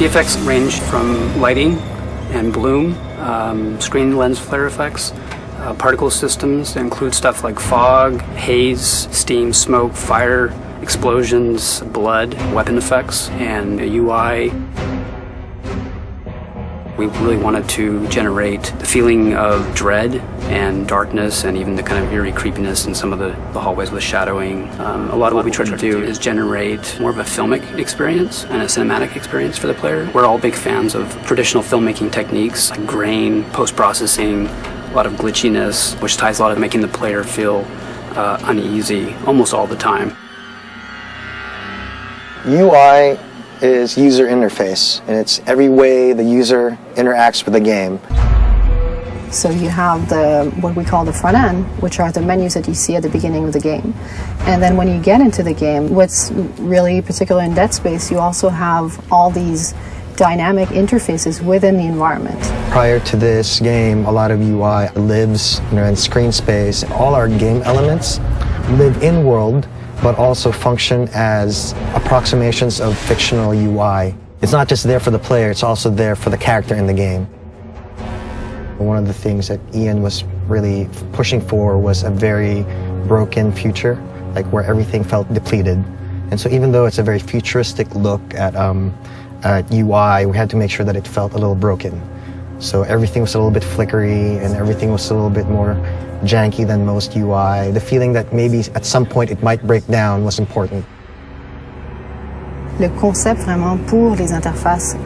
effects range from lighting and bloom, screen lens flare effects, particle systems that include stuff like fog, haze, steam, smoke, fire, explosions, blood, weapon effects, and a UI. We really wanted to generate the feeling of dread and darkness and even the kind of eerie creepiness in some of the hallways with shadowing. A lot of what we try to do is generate more of a filmic experience and a cinematic experience for the player. We're all big fans of traditional filmmaking techniques like grain, post-processing, a lot of glitchiness, which ties a lot of making the player feel uneasy almost all the time. UI is user interface, and it's every way the user interacts with the game. So you have what we call the front end, which are the menus that you see at the beginning of the game. And then when you get into the game, what's really particular in Dead Space, you also have all these dynamic interfaces within the environment. Prior to this game, a lot of UI lives in screen space. All our game elements live in world, but also function as approximations of fictional UI. It's not just there for the player, it's also there for the character in the game. One of the things that Ian was really pushing for was a very broken future, like where everything felt depleted. And so even though it's a very futuristic look at UI, we had to make sure that it felt a little broken. So everything was a little bit flickery and everything was a little bit more janky than most UI. The feeling that maybe at some point it might break down was important. Le concept vraiment pour les interfaces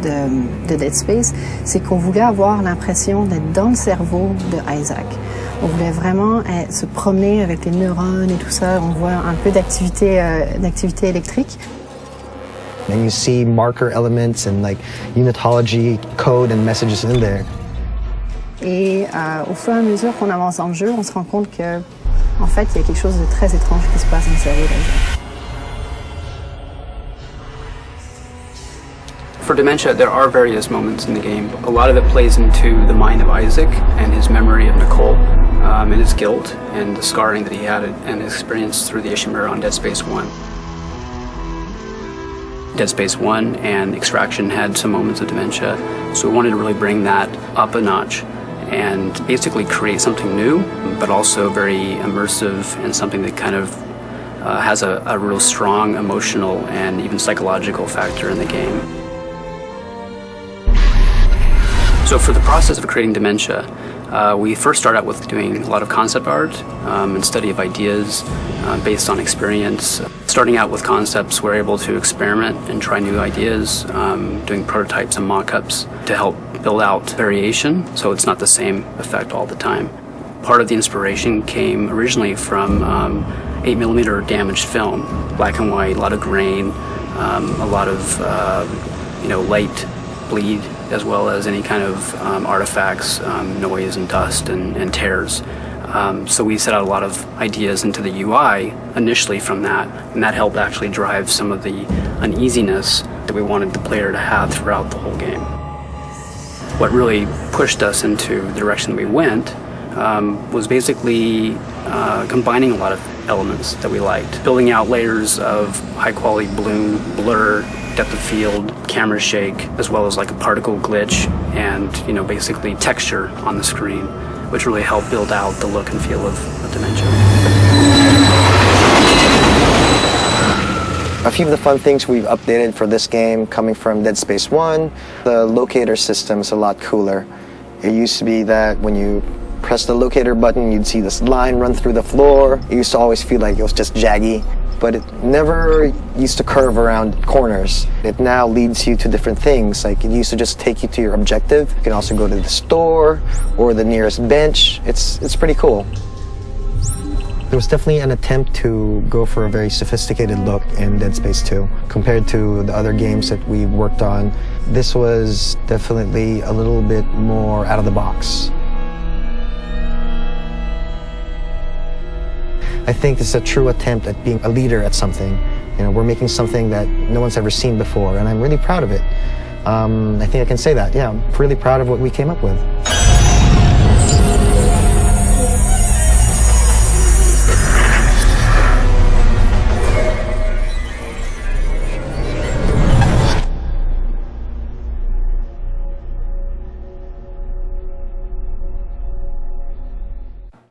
de Dead Space, c'est qu'on voulait avoir l'impression d'être dans le cerveau de Isaac. On voulait vraiment se promener avec les neurones et tout ça. On voit un peu d'activité électrique. And you see marker elements and like unitology code and messages in there. Et au fur et à mesure qu'on avance dans le jeu, on se rend compte que, en fait, il y a quelque chose de très étrange qui se passe dans le cerveau d'Isaac. For Dementia, there are various moments in the game. A lot of it plays into the mind of Isaac and his memory of Nicole, and his guilt and the scarring that he had and experienced through the Ishimura on Dead Space 1. Dead Space 1 and Extraction had some moments of dementia, so we wanted to really bring that up a notch and basically create something new, but also very immersive and something that kind of has a real strong emotional and even psychological factor in the game. So for the process of creating Dementia, we first start out with doing a lot of concept art and study of ideas based on experience. Starting out with concepts, we're able to experiment and try new ideas, doing prototypes and mock-ups to help build out variation, so it's not the same effect all the time. Part of the inspiration came originally from 8mm damaged film, black and white, a lot of grain, a lot of light bleed, as well as any kind of artifacts, noise and dust and tears. So we set out a lot of ideas into the UI initially from that, and that helped actually drive some of the uneasiness that we wanted the player to have throughout the whole game. What really pushed us into the direction we went was basically combining a lot of elements that we liked, building out layers of high-quality bloom, blur, depth of field, camera shake, as well as like a particle glitch and basically texture on the screen, which really helped build out the look and feel of Dementia. A few of the fun things we've updated for this game coming from Dead Space 1, the locator system is a lot cooler. It used to be that when you press the locator button, you'd see this line run through the floor. It used to always feel like it was just jaggy, but it never used to curve around corners. It now leads you to different things. Like it used to just take you to your objective. You can also go to the store or the nearest bench. It's pretty cool. There was definitely an attempt to go for a very sophisticated look in Dead Space 2. Compared to the other games that we worked on, this was definitely a little bit more out of the box. I think it's a true attempt at being a leader at something. We're making something that no one's ever seen before, and I'm really proud of it. I think I can say that, yeah, I'm really proud of what we came up with.